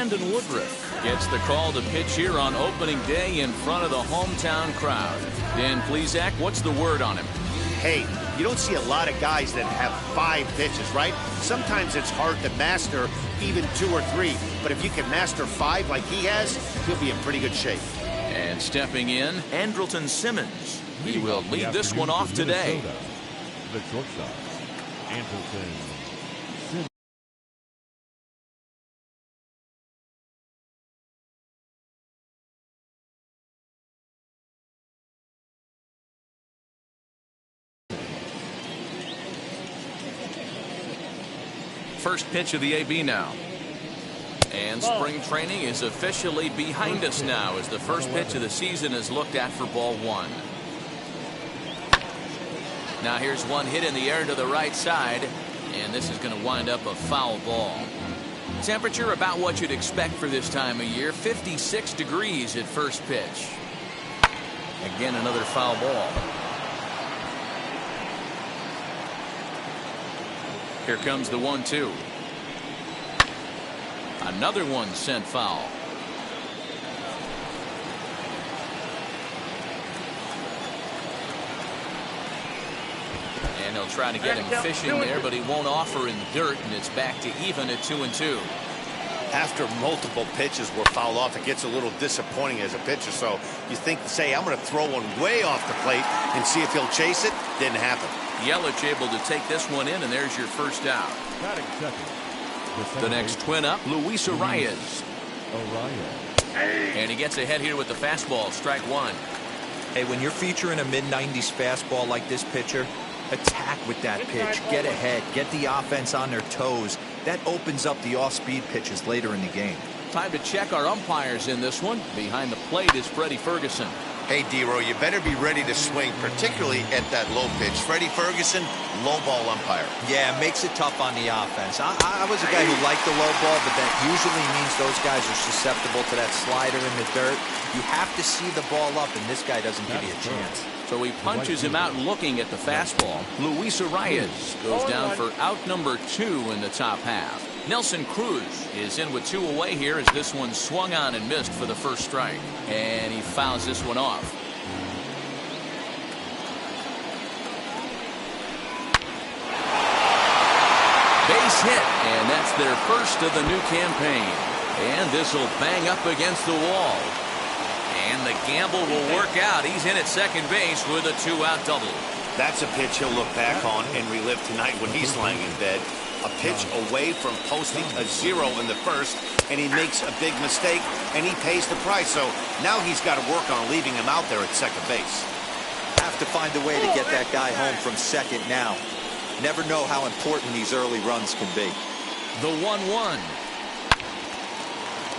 Brandon Woodruff gets the call to pitch here on opening day in front of the hometown crowd. Dan Plesac, what's the word on him? Hey, you don't see a lot of guys that have 5 pitches, right? Sometimes it's hard to master even 2 or 3. But if you can master 5 like he has, he'll be in pretty good shape. And stepping in, Andrelton Simmons. He will lead this one off today. The shortstop, Andrelton Simmons. First pitch of the AB now. And spring training is officially behind us now as the first pitch of the season is looked at for ball 1. Now here's one hit in the air to the right side, and this is going to wind up a foul ball. Temperature about what you'd expect for this time of year, 56 degrees at first pitch. Again, another foul ball. Here comes the 1-2. Another one sent foul. And he'll try to get him fishing there, but he won't offer in the dirt, and it's back to even at 2-2. After multiple pitches were fouled off, it gets a little disappointing as a pitcher. So you think, say, I'm going to throw one way off the plate and see if he'll chase it. Didn't happen. Yelich able to take this one in, and there's your first out. The next twin up, Luis Arias. And he gets ahead here with the fastball, strike 1. Hey, when you're featuring a mid-90s fastball like this pitcher, attack with that pitch. Get ahead. Get the offense on their toes. That opens up the off-speed pitches later in the game. Time to check our umpires in this one. Behind the plate is Freddie Ferguson. Hey, D-Row, you better be ready to swing, particularly at that low pitch. Freddie Ferguson, low ball umpire. Yeah, makes it tough on the offense. I was a guy who liked the low ball, but that usually means those guys are susceptible to that slider in the dirt. You have to see the ball up, and this guy doesn't give you a chance. So he punches him out looking at the fastball. Luis Arias goes down for out number 2 in the top half. Nelson Cruz is in with 2 away here as this one swung on and missed for the first strike. And he fouls this one off. Base hit, and that's their first of the new campaign. And this will bang up against the wall. And the gamble will work out. He's in at second base with a 2-out double. That's a pitch he'll look back on and relive tonight when he's lying in bed. A pitch away from posting a 0 in the first, and he makes a big mistake, and he pays the price. So now he's got to work on leaving him out there at second base. Have to find a way to get that guy home from second now. Never know how important these early runs can be. The 1-1.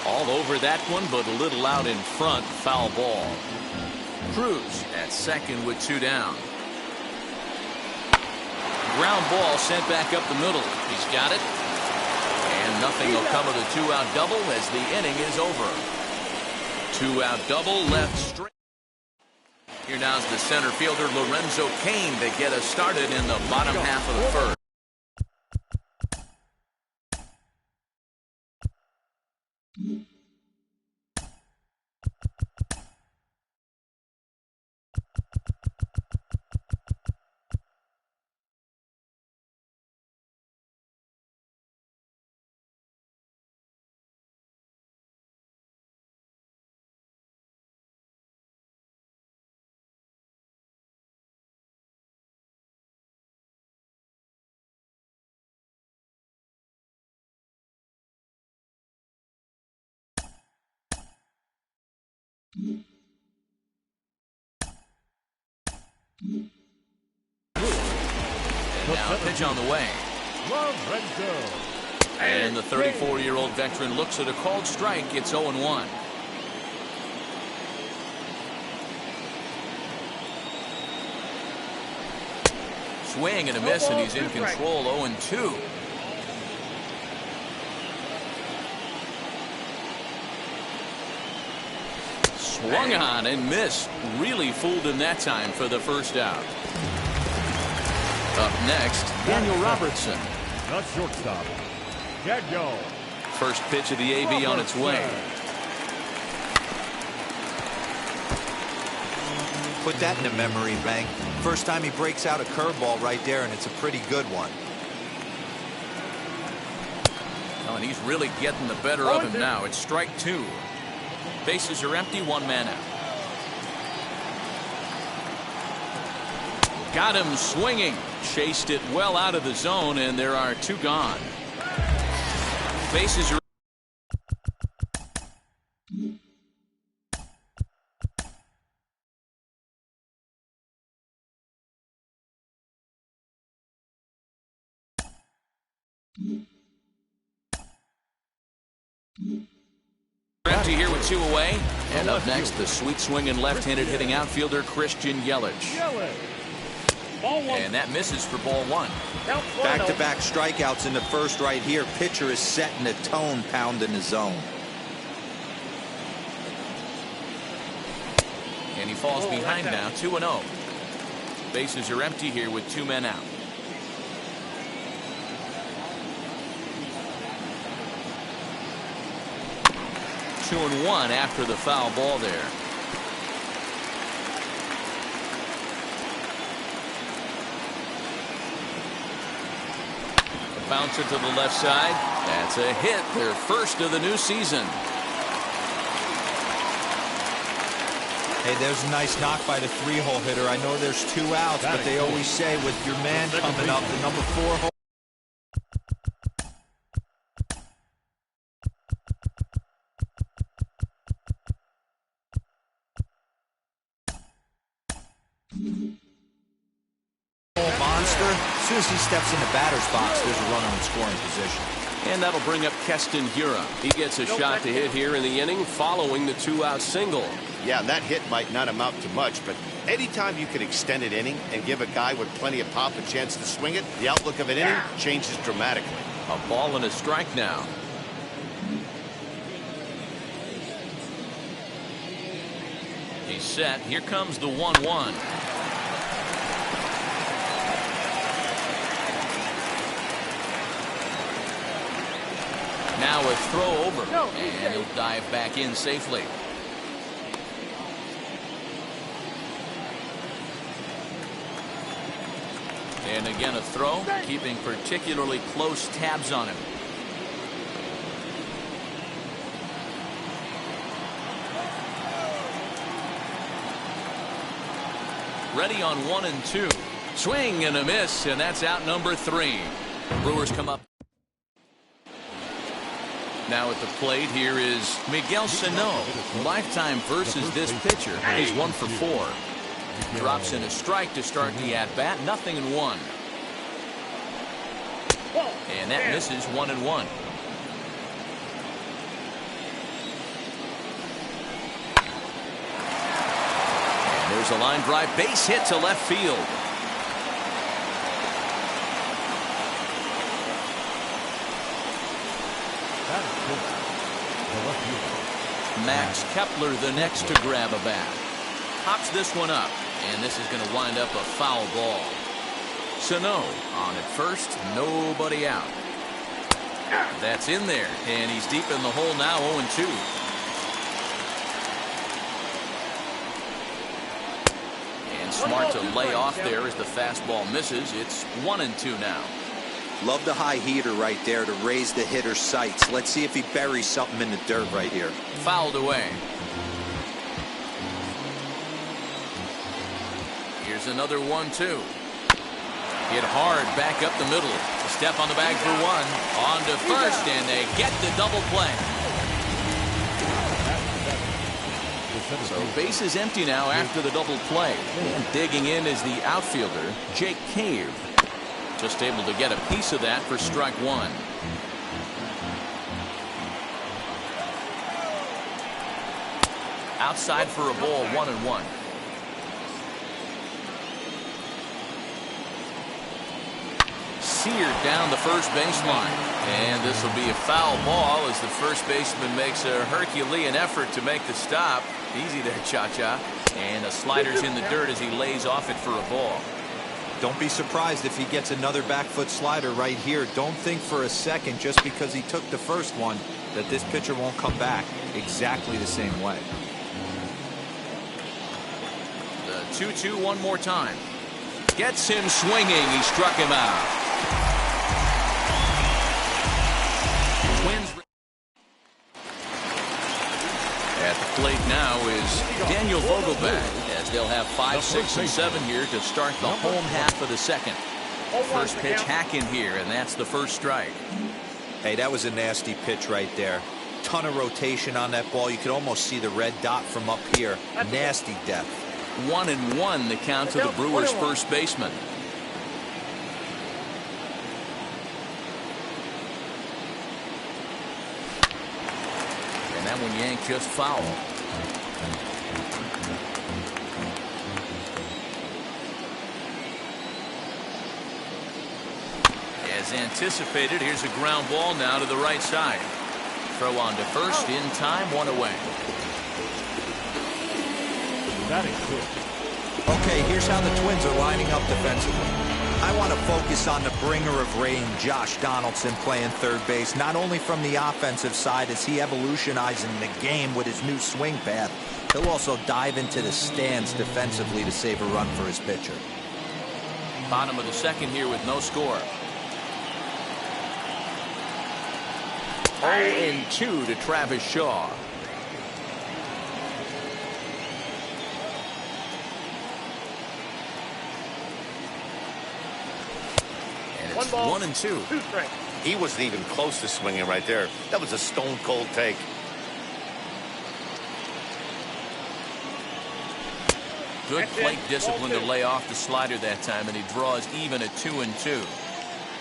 All over that one, but a little out in front. Foul ball. Cruz at second with 2 down. Ground ball sent back up the middle. He's got it. And nothing will come of the 2-out double as the inning is over. 2-out double left straight. Here now's the center fielder Lorenzo Cain to get us started in the bottom half of the first. And now a pitch on the way. And the 34-year-old veteran looks at a called strike. It's 0-1. Swing and a miss, and he's in control. 0-2. Swung on and missed. Really fooled him that time for the first out. Up next, Daniel Robertson. The shortstop, Daniel First pitch of the AB on its way. Put that in the memory bank. First time he breaks out a curveball right there, and it's a pretty good one. Oh, and he's really getting the better of him now. It's strike two. Bases are empty, one man out. Got him swinging. Chased it well out of the zone, and there are two gone. Bases are empty here with two away. And up next, the sweet swinging left-handed hitting outfielder Christian Yelich. And that misses for ball one. Back-to-back strikeouts in the first right here. Pitcher is setting the tone, pounding the zone. And he falls behind now, 2-0. Bases are empty here with two men out. 2-1 after the foul ball there. A bouncer to the left side. That's a hit, their first of the new season. Hey, there's a nice knock by the three-hole hitter. I know there's two outs, but they always say with your man coming up, the number 4 hole. Monster. As soon as he steps in the batter's box, there's a runner in scoring position. And that'll bring up Keston Hiura. He gets a shot to hit here in the inning following the 2-out single. Yeah, that hit might not amount to much, but anytime you can extend an inning and give a guy with plenty of pop a chance to swing it, the outlook of an inning changes dramatically. A ball and a strike now. He's set. Here comes the 1-1. Now a throw over, and he'll dive back in safely. And again a throw, keeping particularly close tabs on him. Ready on 1 and 2. Swing and a miss, and that's out number 3. Brewers come up. Now at the plate here is Miguel Sano. Lifetime versus this pitcher. He's 1 for 4. Drops in a strike to start the at-bat. 0-1. And that misses 1-1. And there's a line drive base hit to left field. Max Kepler the next to grab a bat. Pops this one up, and this is going to wind up a foul ball. Sano on at first, nobody out. That's in there, and he's deep in the hole now, 0-2. And smart to lay off there as the fastball misses. It's 1-2 now. Love the high heater right there to raise the hitter's sights. Let's see if he buries something in the dirt right here. Fouled away. Here's another 1-2. Hit hard back up the middle. A step on the bag for 1. On to first, and they get the double play. So base is empty now after the double play. And digging in is the outfielder, Jake Cave. Just able to get a piece of that for strike 1. Outside for a ball, 1-1. Seared down the first baseline. And this will be a foul ball as the first baseman makes a Herculean effort to make the stop. Easy there, Cha-Cha. And the slider's in the dirt as he lays off it for a ball. don't be surprised if he gets another back foot slider right here. Don't think for a second, just because he took the first one, that this pitcher won't come back exactly the same way. The 2-2 one more time. Gets him swinging. He struck him out. Twins. At the plate now is Daniel Vogelbach, as they'll have 5, 6, and 7 here to start the home half of the second. First pitch hack in here, and that's the first strike. Hey, that was a nasty pitch right there. Ton of rotation on that ball. You could almost see the red dot from up here. Nasty depth. 1-1 the count to the Brewers' first baseman. And that one yanked just foul. As anticipated, here's a ground ball now to the right side. Throw on to first, in time, one away. Okay, here's how the Twins are lining up defensively. I want to focus on the bringer of rain, Josh Donaldson, playing third base, not only from the offensive side as he evolutionizing the game with his new swing path, he'll also dive into the stands defensively to save a run for his pitcher. Bottom of the second here with no score. 0-2 to Travis Shaw. And it's 1-2. He wasn't even close to swinging right there. That was a stone cold take. Good plate discipline to lay off the slider that time, and he draws even at 2-2.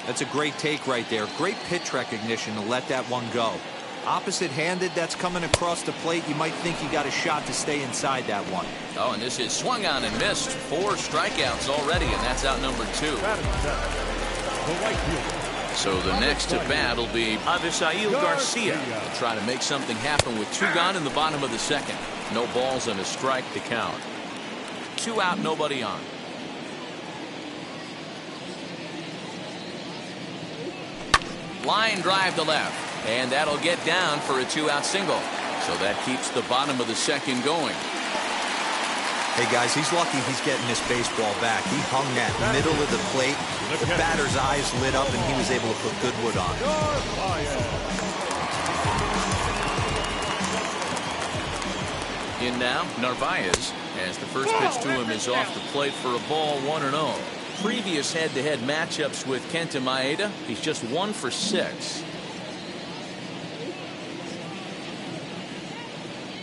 That's a great take right there. Great pitch recognition to let that one go. Opposite-handed, that's coming across the plate. You might think you got a shot to stay inside that one. Oh, and this is swung on and missed. 4 strikeouts already, and that's out number 2. So the next to bat will be Avisail Garcia. He'll try to make something happen with 2 gone in the bottom of the second. No balls and a strike to count. 2 out, nobody on. Line drive to left, and that'll get down for a 2-out single. So that keeps the bottom of the second going. Hey guys, he's lucky he's getting this baseball back. He hung that middle of the plate. The batter's eyes lit up, and he was able to put good wood on. In now, Narvaez, as the first pitch to him is off the plate for a ball, 1-0. Previous head-to-head matchups with Kenta Maeda, he's just 1 for 6.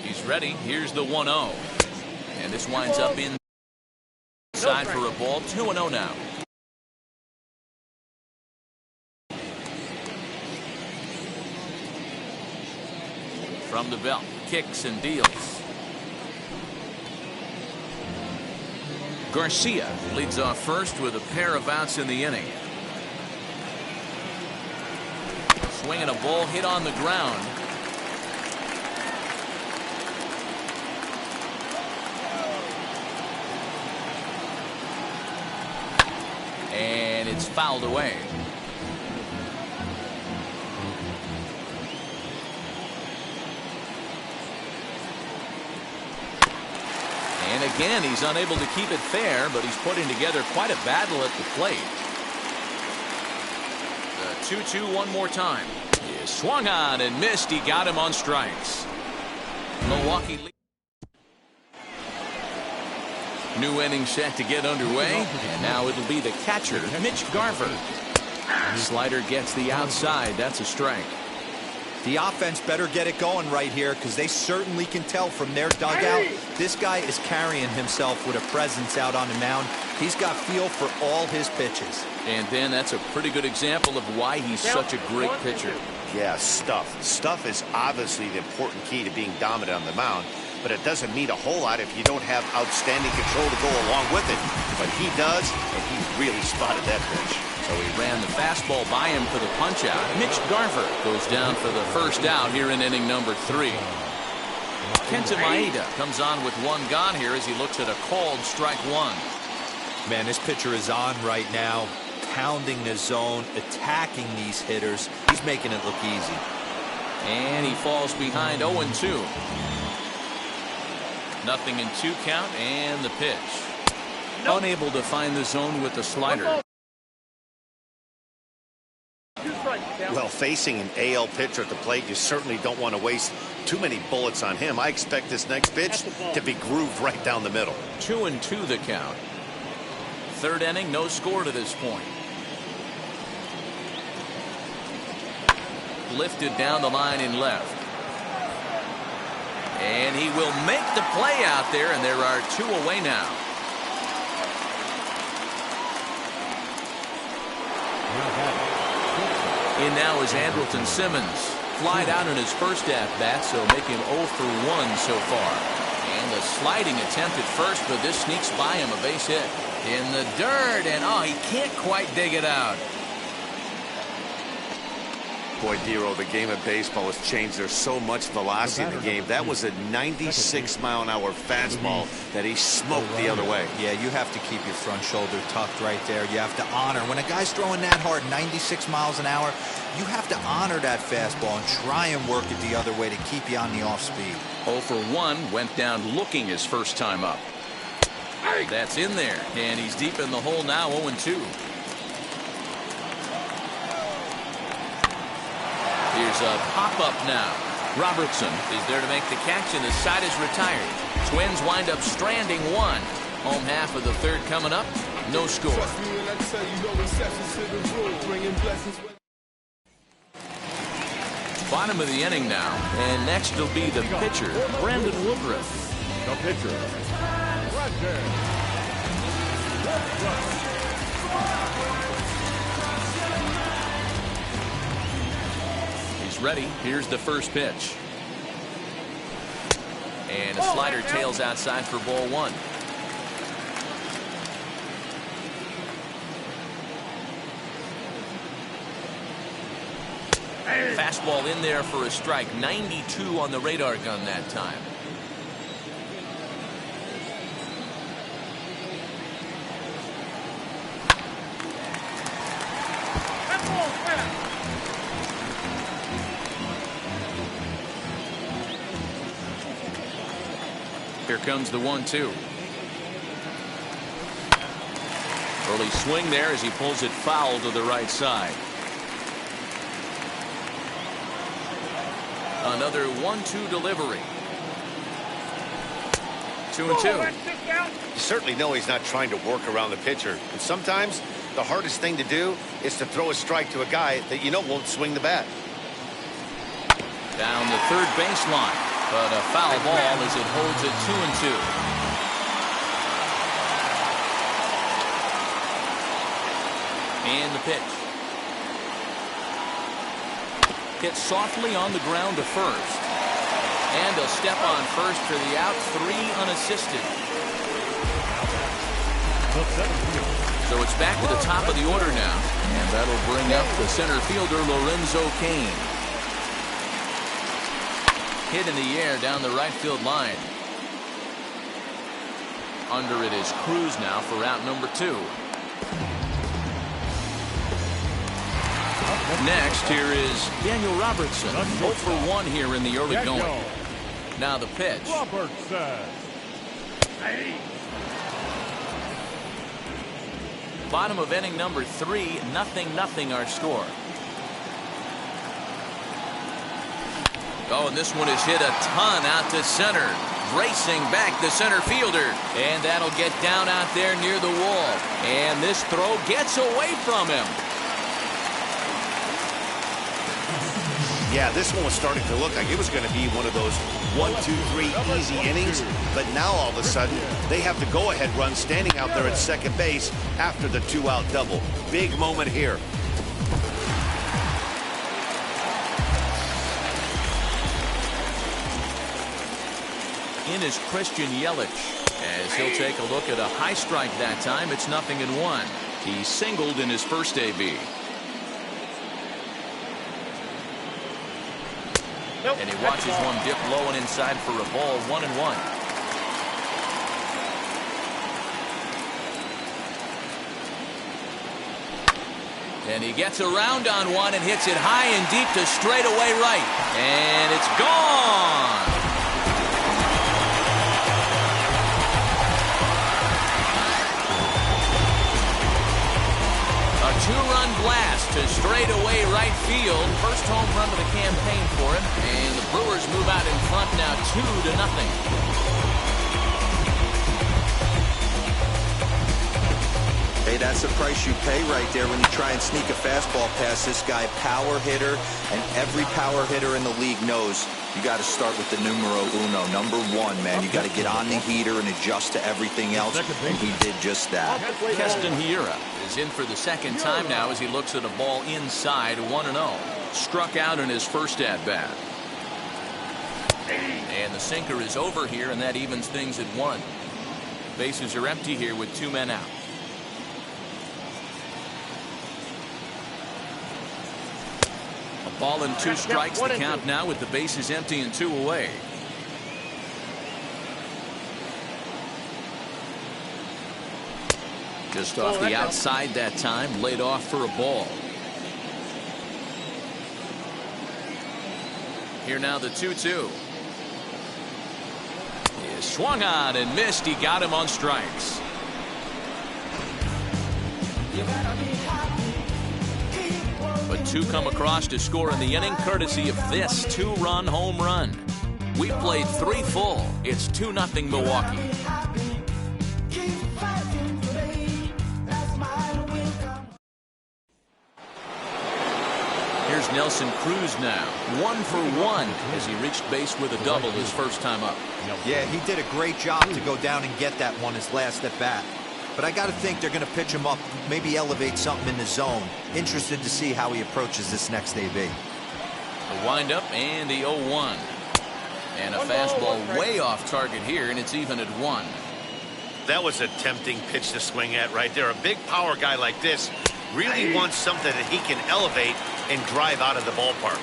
He's ready. Here's the 1-0. And this winds up inside for a ball. 2-0 now. From the belt, kicks and deals. Garcia leads off first with a pair of outs in the inning. Swinging a ball hit on the ground. And it's fouled away. And again, he's unable to keep it fair, but he's putting together quite a battle at the plate. The 2-2 one more time. He swung on and missed. He got him on strikes. Milwaukee lead. New inning set to get underway, and now it'll be the catcher, Mitch Garver. Slider gets the outside. That's a strike. The offense better get it going right here, because they certainly can tell from their dugout this guy is carrying himself with a presence out on the mound. He's got feel for all his pitches. And then that's a pretty good example of why he's such a great pitcher. Yeah, stuff. Stuff is obviously the important key to being dominant on the mound, but it doesn't mean a whole lot if you don't have outstanding control to go along with it. But he does, and he really spotted that pitch. So he ran the fastball by him for the punch-out. Mitch Garver goes down for the first out here in inning number 3. Kenta Maeda comes on with 1 gone here as he looks at a called strike 1. Man, this pitcher is on right now, pounding the zone, attacking these hitters. He's making it look easy. And he falls behind 0-2. Nothing in 2 count, and the pitch. Unable to find the zone with the slider. Well, facing an AL pitcher at the plate, you certainly don't want to waste too many bullets on him. I expect this next pitch to be grooved right down the middle. 2-2 the count. 3rd inning, no score to this point. Lifted down the line in left. And he will make the play out there, and there are 2 away now. In now is Andrelton Simmons. Flied out in his first at-bat, so making 0 for 1 so far. And the sliding attempt at first, but this sneaks by him, a base hit. In the dirt, and oh, he can't quite dig it out. Boy, Dero, the game of baseball has changed. There's so much velocity in the game. That was a 96-mile-an-hour fastball that he smoked the other way. Yeah, you have to keep your front shoulder tucked right there. You have to honor. When a guy's throwing that hard, 96 miles an hour, you have to honor that fastball and try and work it the other way to keep you on the off speed. 0 for 1, went down looking his first time up. That's in there, and he's deep in the hole now, 0-2. Here's a pop-up now. Robertson is there to make the catch, and the side is retired. Twins wind up stranding 1. Home half of the 3rd coming up. No score. Bottom of the inning now, and next will be the pitcher, Brandon Woodruff. The pitcher, Brandon. Ready. Here's the first pitch. And a slider tails outside for ball 1. Fastball in there for a strike. 92 on the radar gun that time. Here comes the 1-2. Early swing there as he pulls it foul to the right side. Another 1-2 delivery. 2-2. You certainly know he's not trying to work around the pitcher. And sometimes the hardest thing to do is to throw a strike to a guy that you know won't swing the bat. Down the 3rd baseline. But a foul ball as it holds it 2-2. And the pitch. Hit softly on the ground to first. And a step on first for the out. 3 unassisted. So it's back to the top of the order now. And that'll bring up the center fielder, Lorenzo Cain. Hit in the air down the right field line. Under it is Cruz now for out number 2. Next, here is Daniel Robertson. 0 for 1 here in the early going. Now the pitch. Robertson. Bottom of inning number 3, 0-0 our score. Oh, and this one is hit a ton out to center. Racing back the center fielder. And that'll get down out there near the wall. And this throw gets away from him. Yeah, this one was starting to look like it was going to be one of those 1, 2, 3 easy innings. But now all of a sudden, they have the go-ahead run standing out there at second base after the 2-out double. Big moment here. In is Christian Yelich as he'll take a look at a high strike that time. It's 0-1. He singled in his first AB. And he watches one dip low and inside for a ball. 1-1. And he gets around on one and hits it high and deep to straightaway right. And it's gone. A two-run blast to straightaway right field. First home run of the campaign for him. And the Brewers move out in front now 2-0. Hey, that's the price you pay right there when you try and sneak a fastball past this guy. Power hitter, and every power hitter in the league knows you got to start with the numero uno, number one, man. You got to get on the heater and adjust to everything else, and he did just that. Keston Hiura is in for the second time now as he looks at a ball inside 1-0. Struck out in his first at-bat. And the sinker is over here, and that evens things at 1. Bases are empty here with 2 men out. Ball and 2 strikes, the count now with the bases empty and 2 away. Just off the outside that time, laid off for a ball. Here now the 2-2. He swung on and missed. He got him on strikes. But 2 come across to score in the inning, courtesy of this 2-run home run. We played 3 full. It's 2-0 Milwaukee. Here's Nelson Cruz now, 1 for 1 as he reached base with a double his first time up. Yeah, he did a great job to go down and get that one his last at bat. But I got to think they're going to pitch him up, maybe elevate something in the zone. Interested to see how he approaches this next AB. The windup and the 0-1. And a fastball way off target here, and it's even at 1. That was a tempting pitch to swing at right there. A big power guy like this really wants something that he can elevate and drive out of the ballpark.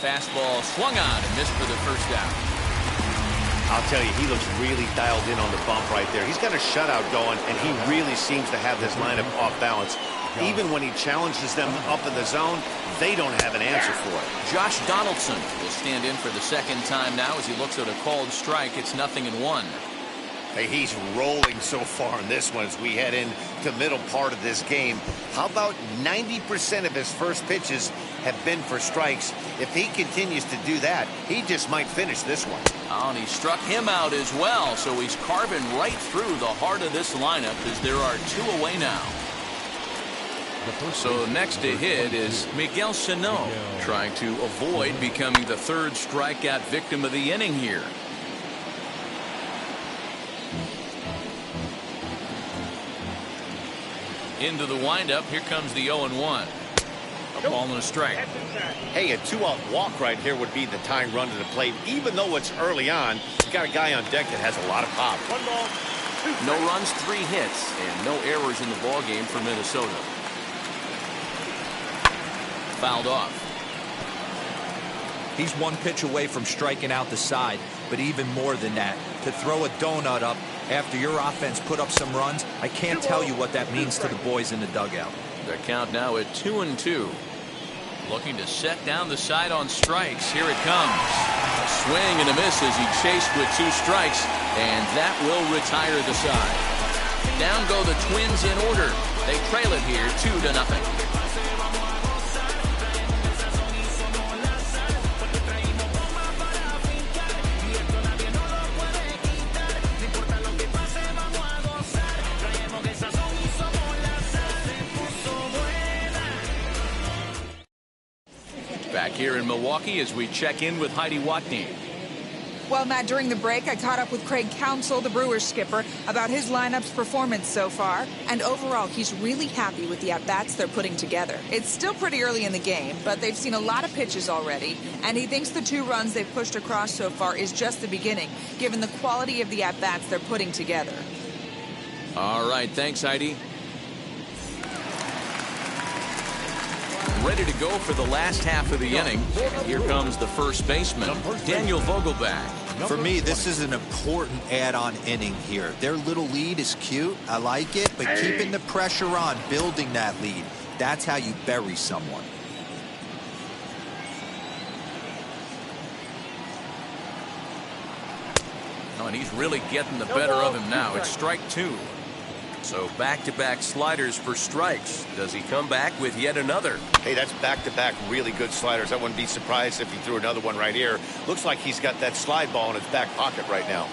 Fastball swung on and missed for the first out. I'll tell you, he looks really dialed in on the bump right there. He's got a shutout going, and he really seems to have this lineup off balance. Even when he challenges them up in the zone, they don't have an answer for it. Josh Donaldson will stand in for the second time now as he looks at a called strike. It's 0-1. Hey, he's rolling so far in this one as we head into the middle part of this game. How about 90% of his first pitches have been for strikes? If he continues to do that, he just might finish this one. Oh, and he struck him out as well, so he's carving right through the heart of this lineup as there are 2 away now. So next to hit is Miguel Sano, trying to avoid becoming the 3rd strikeout victim of the inning here. Into the windup. Here comes the 0-1. A ball and a strike. Hey, a 2-out walk right here would be the tying run to the plate. Even though it's early on, you got a guy on deck that has a lot of pop. 1 ball, 2 No runs, 3 hits, and no errors in the ball game for Minnesota. Fouled off. He's 1 pitch away from striking out the side, but even more than that, to throw a donut up after your offense put up some runs, I can't tell you what that means to the boys in the dugout. The count now at 2-2. Looking to set down the side on strikes. Here it comes. A swing and a miss as he chased with 2 strikes, and that will retire the side. Down go the Twins in order. They trail it here 2-0. Back here in Milwaukee as we check in with Heidi Watney. Well, Matt, during the break, I caught up with Craig Counsell, the Brewers skipper, about his lineup's performance so far. And overall, he's really happy with the at-bats they're putting together. It's still pretty early in the game, but they've seen a lot of pitches already. And he thinks the 2 runs they've pushed across so far is just the beginning, given the quality of the at-bats they're putting together. All right, thanks, Heidi. Ready to go for the last half of the inning. And here comes the first baseman, Daniel Vogelbach. For me, this is an important add-on inning here. Their little lead is cute. I like it, but keeping the pressure on, building that lead, that's how you bury someone. Oh, and he's really getting the better of him now. It's strike two. So back-to-back sliders for strikes. Does he come back with yet another? Hey, that's back-to-back really good sliders. I wouldn't be surprised if he threw another one right here. Looks like he's got that slide ball in his back pocket right now.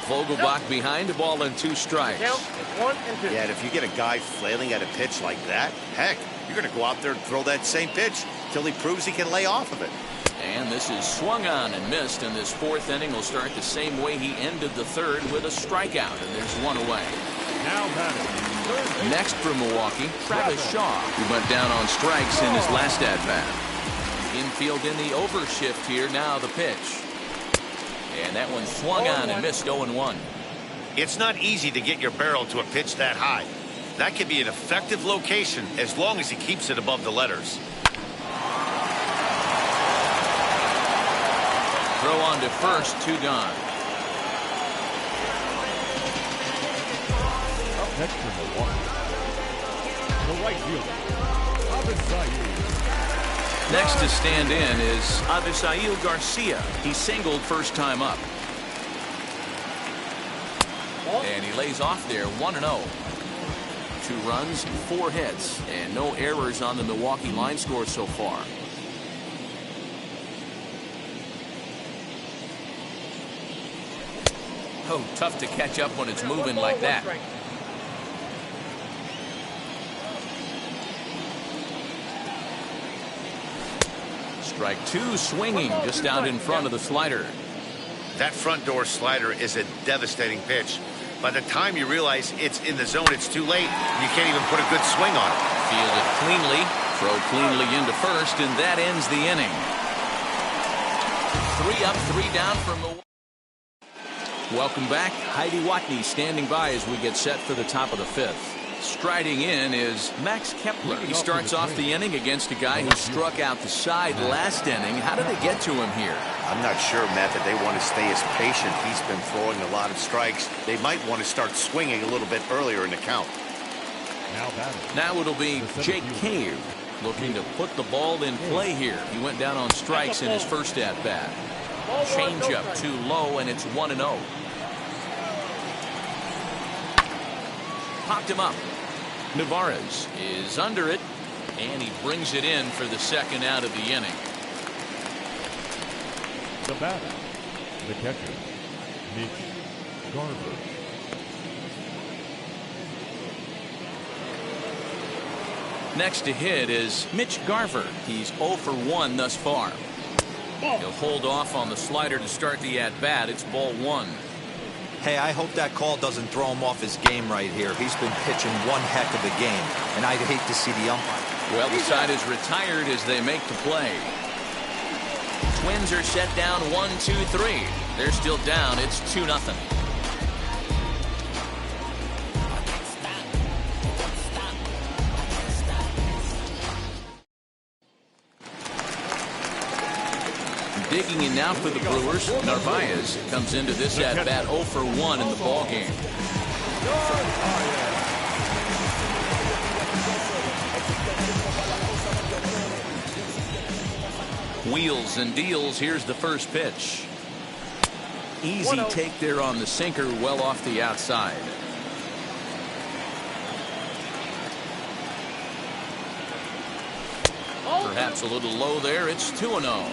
Vogelbach behind, a ball and 2 strikes. Yeah, and if you get a guy flailing at a pitch like that, heck, you're going to go out there and throw that same pitch till he proves he can lay off of it. And this is swung on and missed, and this 4th inning will start the same way he ended the 3rd with a strikeout, and there's 1 away. Now batting. Next for Milwaukee, Travis Shaw, who went down on strikes in his last at-bat. Infield in the overshift here, now the pitch. And that one swung on and missed 0-1. It's not easy to get your barrel to a pitch that high. That can be an effective location as long as he keeps it above the letters. Throw on to first, 2 gone. Next for Milwaukee. The right fielder, Avisail. Next to stand in is Avisail Garcia. He singled first time up. And he lays off there, 1-0. 2 runs, 4 hits, and no errors on the Milwaukee line score so far. Oh, tough to catch up when it's moving like that. Strike 2, swinging just out in front of the slider. That front door slider is a devastating pitch. By the time you realize it's in the zone, it's too late. You can't even put a good swing on it. Fielded cleanly, throw cleanly into first, and that ends the inning. 3 up, 3 down for Milwaukee. Welcome back. Heidi Watney standing by as we get set for the top of the 5th. Striding in is Max Kepler. He starts off the inning against a guy who struck out the side last inning. How did they get to him here? I'm not sure, Matt, that they want to stay as patient. He's been throwing a lot of strikes. They might want to start swinging a little bit earlier in the count. Now it'll be Jake Cave looking to put the ball in play here. He went down on strikes in his first at-bat. Changeup too low, and it's 1-0. Popped him up. Navarez is under it, and he brings it in for the 2nd out of the inning. The batter, the catcher, Mitch Garver. Next to hit is Mitch Garver. He's 0 for 1 thus far. He'll hold off on the slider to start the at-bat. It's ball 1. Hey, I hope that call doesn't throw him off his game right here. He's been pitching one heck of a game, and I'd hate to see the umpire. Well, the side is retired as they make the play. Twins are set down 1-2-3. They're still down. It's 2-0. Digging in now for the Brewers, Narvaez comes into this at-bat 0 for 1 in the ballgame. Wheels and deals. Here's the first pitch. Easy take there on the sinker, well off the outside. Perhaps a little low there. It's 2-0.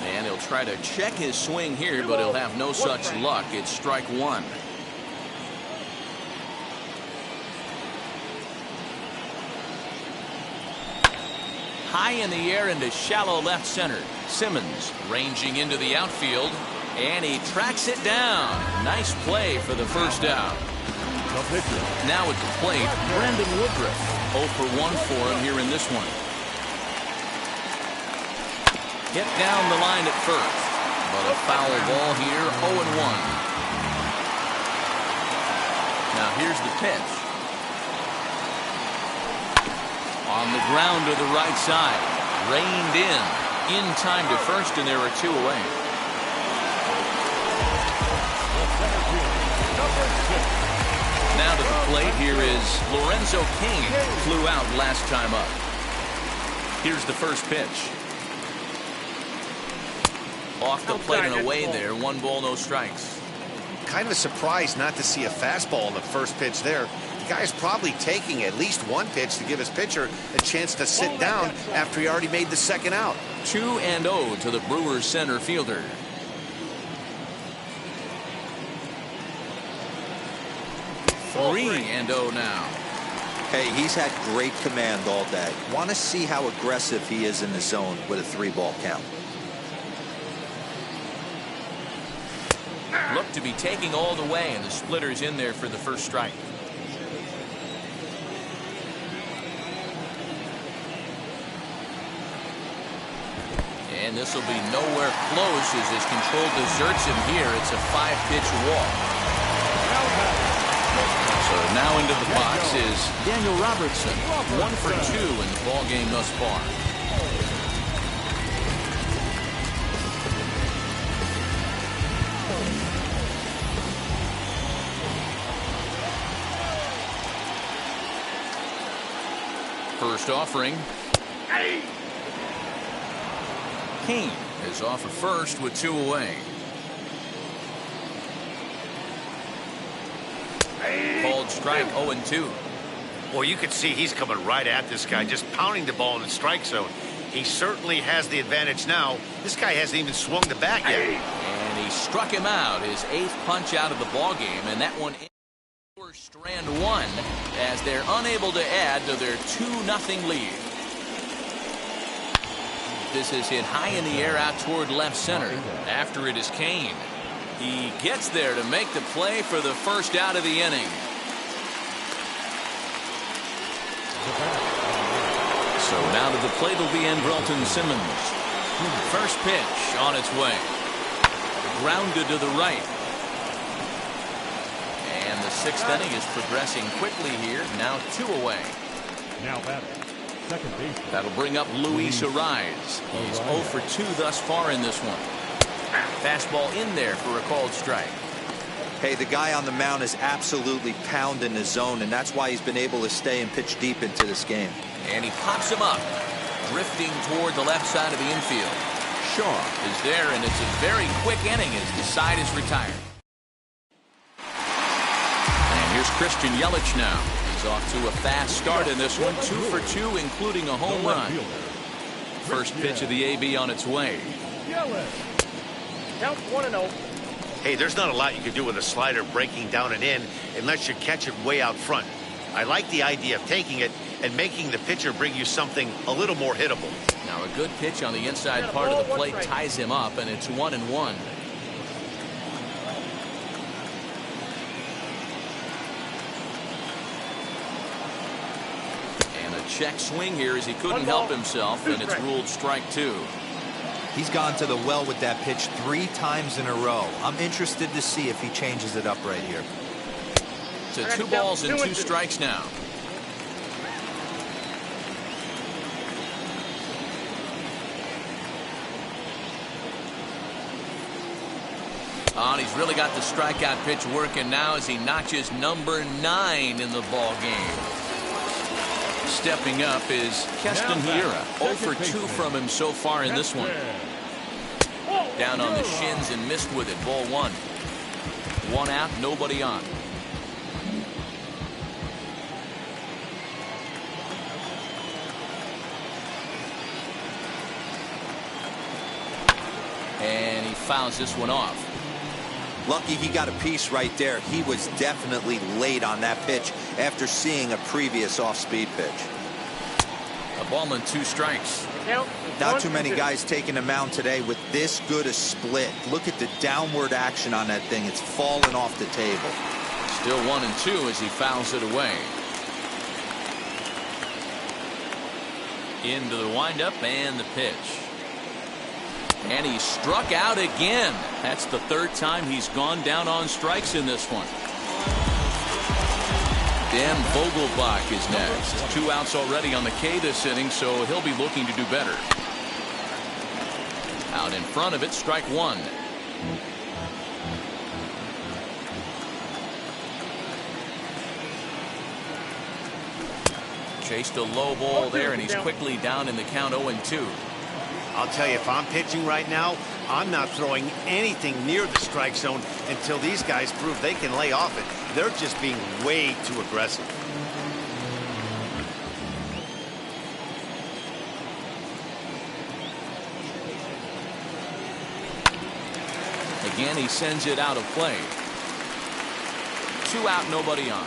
And he'll try to check his swing here, but he'll have no such luck. It's strike 1. High in the air into shallow left center. Simmons ranging into the outfield, and he tracks it down. Nice play for the first out. Now at the plate, Brandon Woodruff. 0 for 1 for him here in this one. Hit down the line at first, but a foul ball here, 0-1. Now here's the pitch. On the ground to the right side, reined in time to first, and there are 2 away. Now to the plate, here is Lorenzo Cain, flew out last time up. Here's the first pitch. Off the plate and away there, 1 ball, no strikes. Kind of surprised not to see a fastball in the first pitch there. The guy's probably taking at least 1 pitch to give his pitcher a chance to sit down after he already made the second out. 2-0 to the Brewers center fielder. Three and 0 now. Hey, he's had great command all day. Want to see how aggressive he is in the zone with a 3-ball count. Look to be taking all the way, and the splitter's in there for the first strike. And this will be nowhere close as his control deserts him here. It's a 5-pitch walk. So now into the box is Daniel Robertson. 1 for 2 in the ball game thus far. First offering. Cain is off at first with 2 away. Called strike, 0-2. Well, you can see he's coming right at this guy, just pounding the ball in the strike zone. He certainly has the advantage now. This guy hasn't even swung the bat yet. And he struck him out, his 8th punch out of the ball game, and that one strand 1 as they're unable to add to their 2-0 lead. This is hit high in the air out toward left center. After it is Cain. He gets there to make the play for the first out of the inning. So now to the plate will be Andrelton Simmons. First pitch on its way. Grounded to the right. And the 6th inning is progressing quickly here. Now 2 away. Now batting, second base. That'll bring up Luis Ariz. He's 0 for 2 thus far in this one. Fastball in there for a called strike. Hey, the guy on the mound is absolutely pounding the zone, and that's why he's been able to stay and pitch deep into this game. And he pops him up, drifting toward the left side of the infield. Shaw is there, and it's a very quick inning as the side is retired. And here's Christian Yelich now. He's off to a fast start in this one, 2 for 2, including a home run. First pitch of the AB on its way. Count 1-0. Hey, there's not a lot you can do with a slider breaking down and in unless you catch it way out front. I like the idea of taking it and making the pitcher bring you something a little more hittable. Now a good pitch on the inside part of the plate ties him up, and it's 1-1. And a check swing here as he couldn't help himself, and it's ruled strike 2. He's gone to the well with that pitch 3 times in a row. I'm interested to see if he changes it up right here. So 2 balls and 2 strikes now. Oh, and he's really got the strikeout pitch working now as he notches number 9 in the ball game. Stepping up is Keston Hiura. 0 for 2 from him so far in this one. Down on the shins and missed with it. Ball 1. 1 out, nobody on. And he fouls this one off. Lucky he got a piece right there. He was definitely late on that pitch after seeing a previous off-speed pitch. A ball and 2 strikes. Not too many guys taking the mound today with this good a split. Look at the downward action on that thing. It's falling off the table. Still 1-2 as he fouls it away. Into the windup and the pitch. And he struck out again. That's the third time he's gone down on strikes in this one. Dan Vogelbach is next. 2 outs already on the K this inning, so he'll be looking to do better. Out in front of it, strike one. Chased a low ball there, and he's quickly down in the count 0-2. I'll tell you, if I'm pitching right now, I'm not throwing anything near the strike zone until these guys prove they can lay off it. They're just being way too aggressive. Again, he sends it out of play. 2 out, nobody on.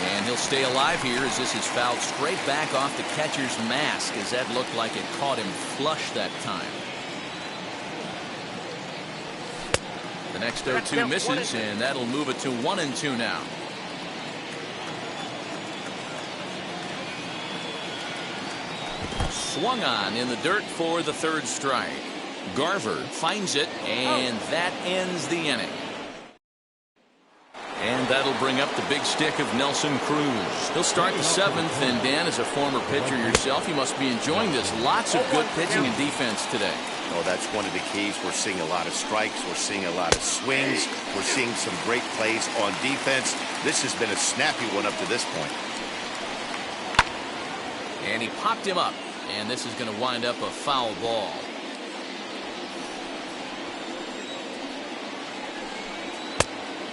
And he'll stay alive here as this is fouled straight back off the catcher's mask, as that looked like it caught him flush that time. The next 0-2 misses, and that'll move it to 1-2 now. Swung on in the dirt for the third strike. Garver finds it, and that ends the inning. And that'll bring up the big stick of Nelson Cruz. He'll start the 7th, and Dan, as a former pitcher yourself, you must be enjoying this. Lots of good pitching and defense today. Oh, that's one of the keys. We're seeing a lot of strikes. We're seeing a lot of swings. We're seeing some great plays on defense. This has been a snappy one up to this point. And he popped him up, and this is going to wind up a foul ball.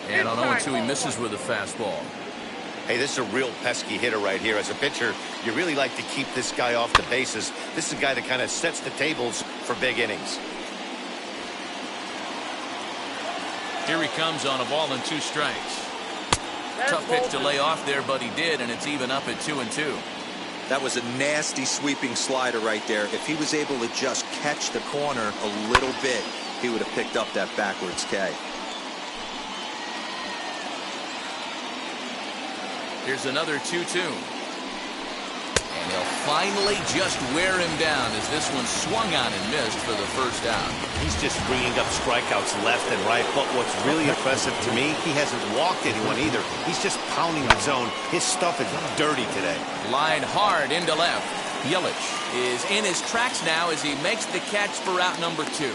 And on 0-2, he misses with a fastball. Hey, this is a real pesky hitter right here. As a pitcher, you really like to keep this guy off the bases. This is a guy that kind of sets the tables for big innings. Here he comes on a ball and 2 strikes. Tough pitch to lay off there, but he did, and it's even up at 2-2. That was a nasty sweeping slider right there. If he was able to just catch the corner a little bit, he would have picked up that backwards K. Here's another 2-2. And he'll finally just wear him down as this one swung on and missed for the first out. He's just bringing up strikeouts left and right. But what's really impressive to me, he hasn't walked anyone either. He's just pounding the zone. His stuff is dirty today. Line hard into left. Yelich is in his tracks now as he makes the catch for out number 2.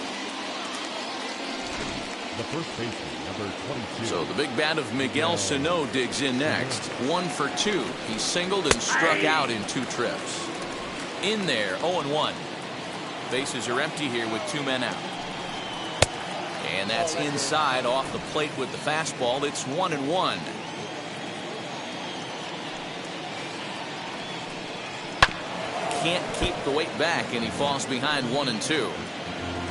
The first baseman, number 22. So the big bat of Miguel Sano digs in next. 1 for 2. He singled and struck out in 2 trips. In there, 0-1. Bases are empty here with 2 men out. And that's inside off the plate with the fastball. It's 1-1. Can't keep the weight back, and he falls behind 1-2.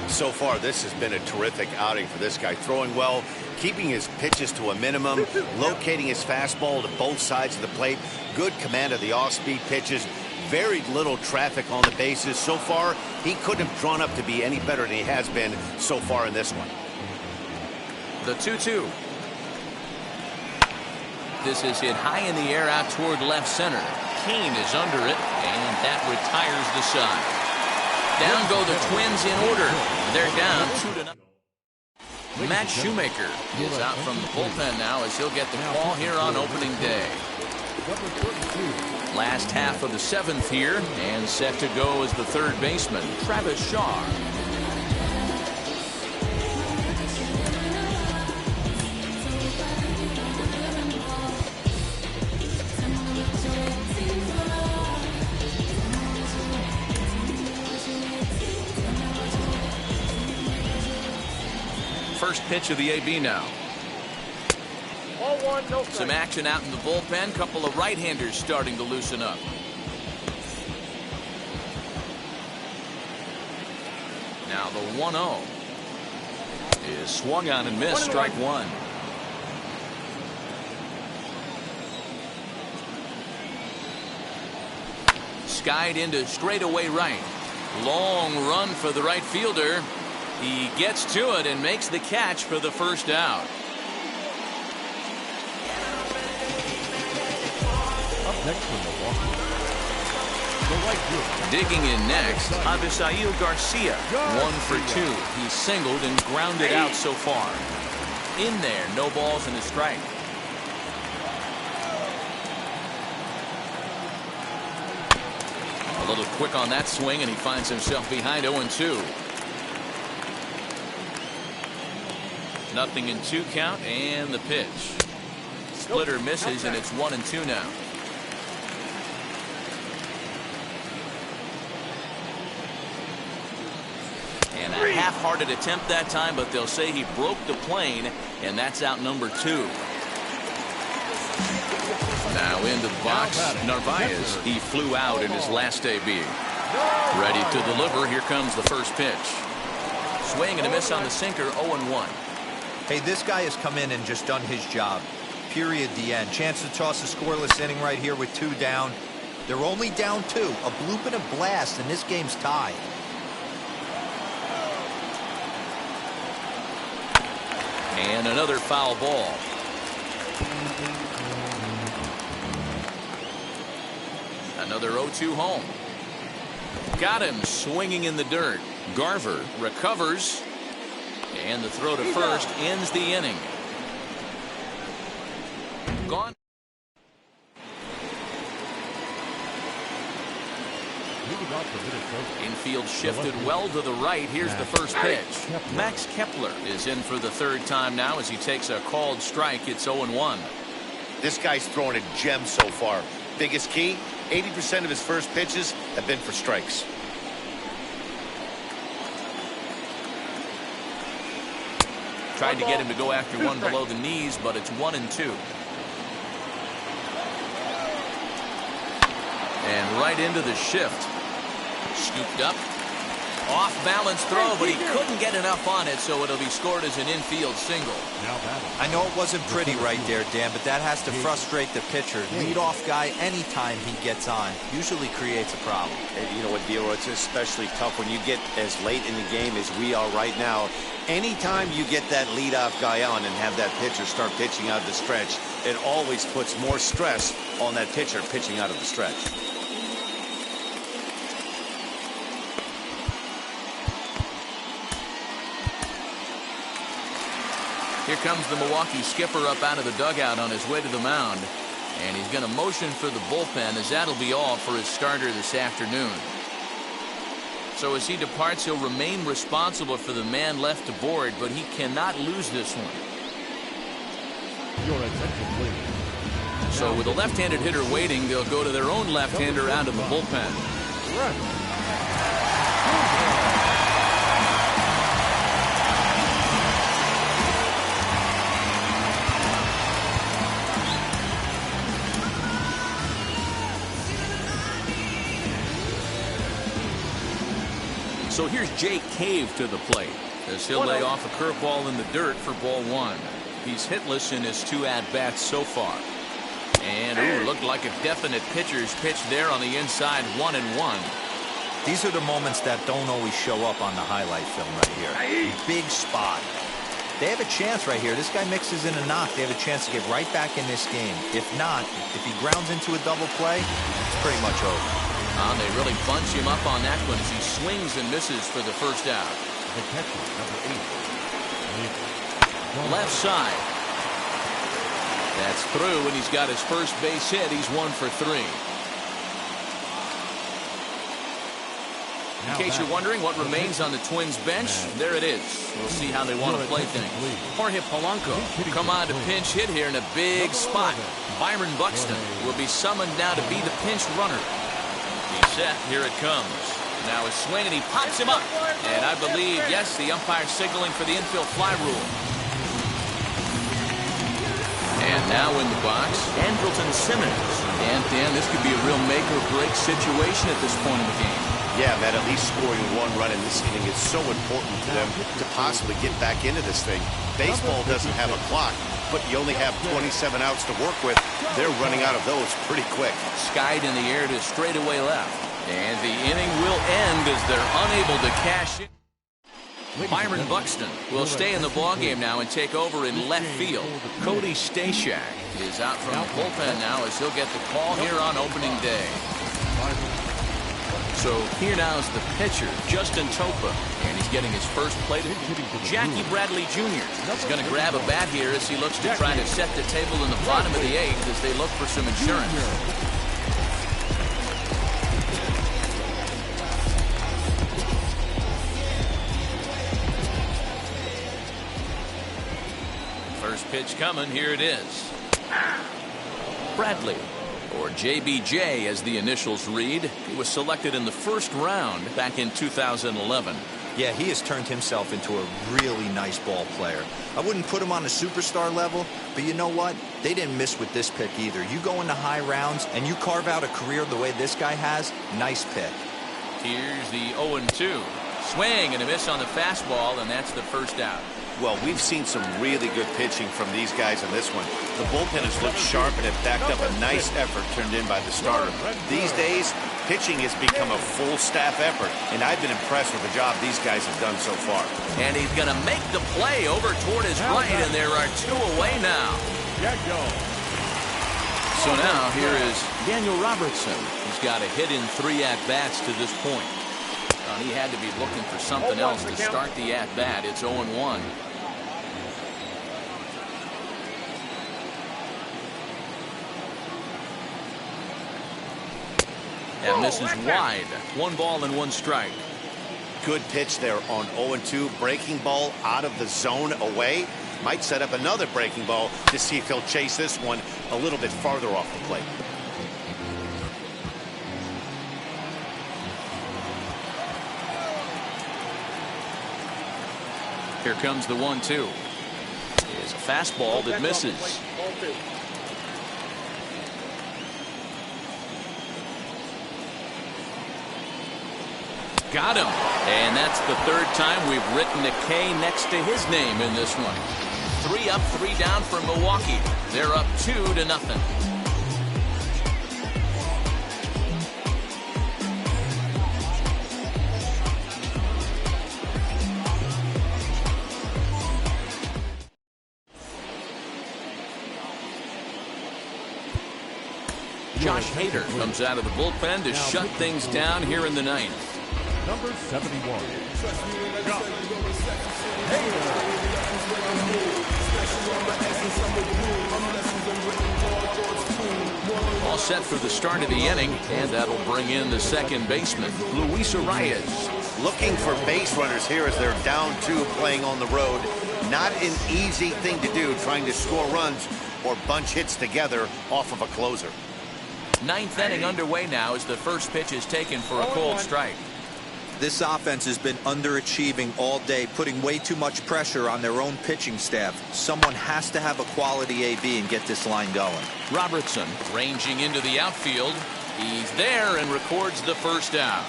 So far, this has been a terrific outing for this guy. Throwing well, keeping his pitches to a minimum, locating his fastball to both sides of the plate, good command of the off-speed pitches, very little traffic on the bases. So far, he couldn't have drawn up to be any better than he has been so far in this one. The 2-2. This is hit high in the air out toward left center. Kane is under it, and that retires the side. Down go the Twins in order. They're down 2-0. Matt Shoemaker is out from the bullpen now as he'll get the call here on opening day. Last half of the 7th here, and set to go as the third baseman, Travis Shaw. First pitch of the AB now. Some action out in the bullpen. Couple of right-handers starting to loosen up. Now the 1-0 is swung on and missed. Strike 1. Skied into straightaway right. Long run for the right fielder. He gets to it and makes the catch for the first out. Next for Milwaukee, the right fielder. Digging in next, Abisail Garcia. 1 for 2. He's singled and grounded out so far. In there, no balls and a strike. A little quick on that swing, and he finds himself behind 0-2. Nothing in 2 count, and the pitch. Splitter misses, and it's 1-2 now. And a half-hearted attempt that time, but they'll say he broke the plane, and that's out number 2. Now into the box, Narvaez. He flew out in his last debut. Ready to deliver. Here comes the first pitch. Swing and a miss on the sinker, 0-1. Hey, this guy has come in and just done his job. Period, the end. Chance to toss a scoreless inning right here with 2 down. They're only down 2. A bloop and a blast, and this game's tied. And another foul ball. Another 0-2 home. Got him swinging in the dirt. Garver recovers. And the throw to first ends the inning. Gone. Infield shifted well to the right. Here's the first pitch. Max Kepler is in for the 3rd time now as he takes a called strike. It's 0-1. This guy's throwing a gem so far. Biggest key, 80% of his first pitches have been for strikes. Tried to get him to go after one below the knees, but it's 1-2. And right into the shift. Scooped up. Off balance throw, but he couldn't get enough on it, so it'll be scored as an infield single. I know it wasn't pretty right there, Dan, but that has to frustrate the pitcher. Leadoff guy, anytime he gets on, usually creates a problem. And you know what, Dilo, it's especially tough when you get as late in the game as we are right now. Anytime you get that leadoff guy on and have that pitcher start pitching out of the stretch, it always puts more stress on that pitcher pitching out of the stretch. Here comes the Milwaukee skipper up out of the dugout on his way to the mound. And he's going to motion for the bullpen, as that'll be all for his starter this afternoon. So as he departs, he'll remain responsible for the man left to board, but he cannot lose this one. Your attention, please. So with a left-handed hitter waiting, they'll go to their own left-hander out of the bullpen. So here's Jake Cave to the plate as he'll lay off a curveball in the dirt for ball 1. He's hitless in his 2 at-bats so far. And looked like a definite pitcher's pitch there on the inside, 1-1. These are the moments that don't always show up on the highlight film right here. Big spot. They have a chance right here. This guy mixes in a knock. They have a chance to get right back in this game. If not, if he grounds into a double play, it's pretty much over. They really bunch him up on that one as he swings and misses for the first out. The catcher, number 8. Left side. That's through, and he's got his first base hit. He's 1 for 3. In case you're wondering what remains on the Twins bench, there it is. We'll see how they want to play things. Jorge Polanco come on to pinch hit here in a big spot. Byron Buxton will be summoned now to be the pinch runner. He's set. Here it comes. Now a swing, and he pops him up. And I believe, yes, the umpire signaling for the infield fly rule. And now in the box, Andrelton Simmons. And Dan, this could be a real make-or-break situation at this point in the game. Yeah, Matt, at least scoring 1 run in this inning is so important to them to possibly get back into this thing. Baseball doesn't have a clock, but you only have 27 outs to work with. They're running out of those pretty quick. Skied in the air to straightaway left. And the inning will end as they're unable to cash in. Byron Buxton will stay in the ballgame now and take over in left field. Cody Stashak is out from the bullpen now as he'll get the call here on opening day. So here now is the pitcher, Justin Topa, and he's getting his first plate. Jackie Bradley Jr. is going to grab a bat here as he looks to try to set the table in the bottom of the eighth as they look for some insurance. First pitch coming, here it is. Bradley, or JBJ as the initials read. He was selected in the first round back in 2011. Yeah, he has turned himself into a really nice ball player. I wouldn't put him on a superstar level, but you know what? They didn't miss with this pick either. You go into high rounds and you carve out a career the way this guy has, nice pick. Here's the 0-2. Swing and a miss on the fastball, and that's the first out. Well, we've seen some really good pitching from these guys in this one. The bullpen has looked sharp and have backed up a nice effort turned in by the starter. These days, pitching has become a full staff effort, and I've been impressed with the job these guys have done so far. And he's going to make the play over toward his right, and there are two away now. So now here is Daniel Robertson. He's got a hit in 3 at-bats to this point. He had to be looking for something else to start the at-bat. It's 0-1. And this is wide. 1 ball and 1 strike. Good pitch there on 0-2. Breaking ball out of the zone away. Might set up another breaking ball to see if he'll chase this one a little bit farther off the plate. Here comes the 1-2. It's a fastball that misses. Got him. And that's the 3rd time we've written a K next to his name in this one. 3 up, 3 down for Milwaukee. They're up 2-0. Josh Hader comes out of the bullpen to shut things down here in the 9th. Number 71. Josh All set for the start of the inning, and that'll bring in the second baseman, Luis Arias. Looking for base runners here as they're down 2 playing on the road. Not an easy thing to do, trying to score runs or bunch hits together off of a closer. 9th inning underway now as the first pitch is taken for a cold strike. This offense has been underachieving all day, putting way too much pressure on their own pitching staff. Someone has to have a quality AB and get this line going. Robertson ranging into the outfield. He's there and records the first out.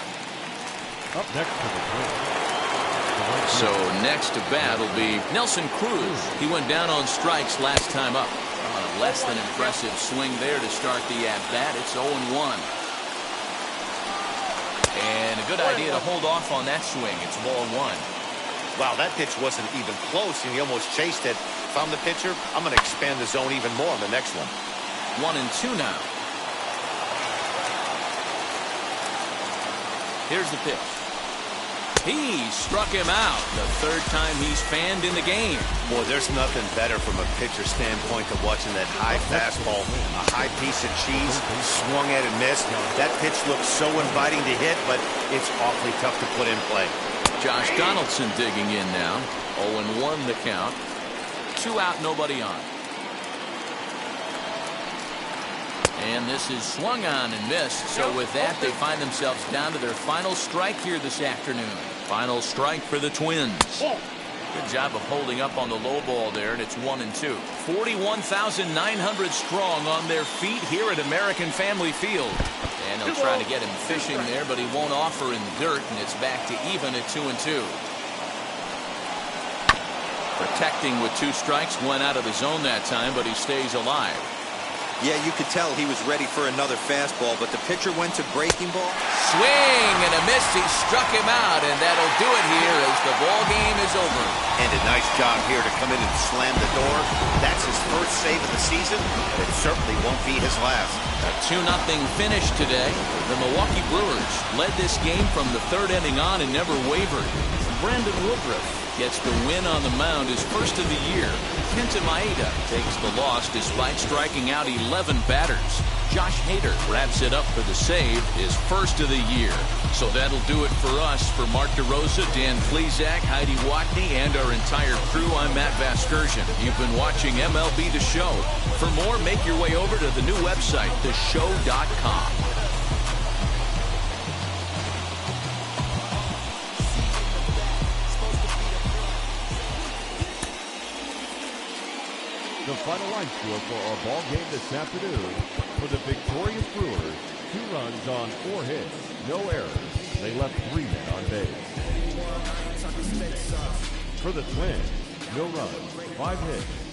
up next to the plate. So next to bat will be Nelson Cruz. He went down on strikes last time up. A less than impressive swing there to start the at-bat. It's 0-1. And a good idea to hold off on that swing. It's ball 1. Wow, that pitch wasn't even close, and he almost chased it. If I'm the pitcher, I'm going to expand the zone even more on the next one. 1-2 now. Here's the pitch. He struck him out. The third time he's fanned in the game. Boy, there's nothing better from a pitcher standpoint than watching that high fastball, a high piece of cheese, swung at and missed. That pitch looks so inviting to hit, but it's awfully tough to put in play. Josh Donaldson digging in now. 0-1 the count. 2 out, nobody on. And this is swung on and missed. So with that, they find themselves down to their final strike here this afternoon. Final strike for the Twins. Good job of holding up on the low ball there, and it's 1-2. 41,900 strong on their feet here at American Family Field. And they'll try to get him fishing there, but he won't offer in the dirt, and it's back to even at 2-2. Protecting with 2 strikes, went out of the zone that time, but he stays alive. Yeah, you could tell he was ready for another fastball, but the pitcher went to breaking ball. Swing and a miss. He struck him out, and that'll do it here as the ball game is is over. And a nice job here to come in and slam the door. That's his first save of the season. It certainly won't be his last. A 2-0 finish today. The Milwaukee Brewers led this game from the third inning on and never wavered. Brandon Woodruff gets the win on the mound, his first of the year. Kenta Maeda takes the loss despite striking out 11 batters. Josh Hader wraps it up for the save, his first of the year. So that'll do it for us. For Mark DeRosa, Dan Plesac, Heidi Watney, and our entire crew, I'm Matt Vasgersian. You've been watching MLB The Show. For more, make your way over to the new website, theshow.com. The final line score for our ball game this afternoon: for the victorious Brewers, 2 runs on 4 hits, no errors. They left 3 men on base. For the Twins, no runs, 5 hits,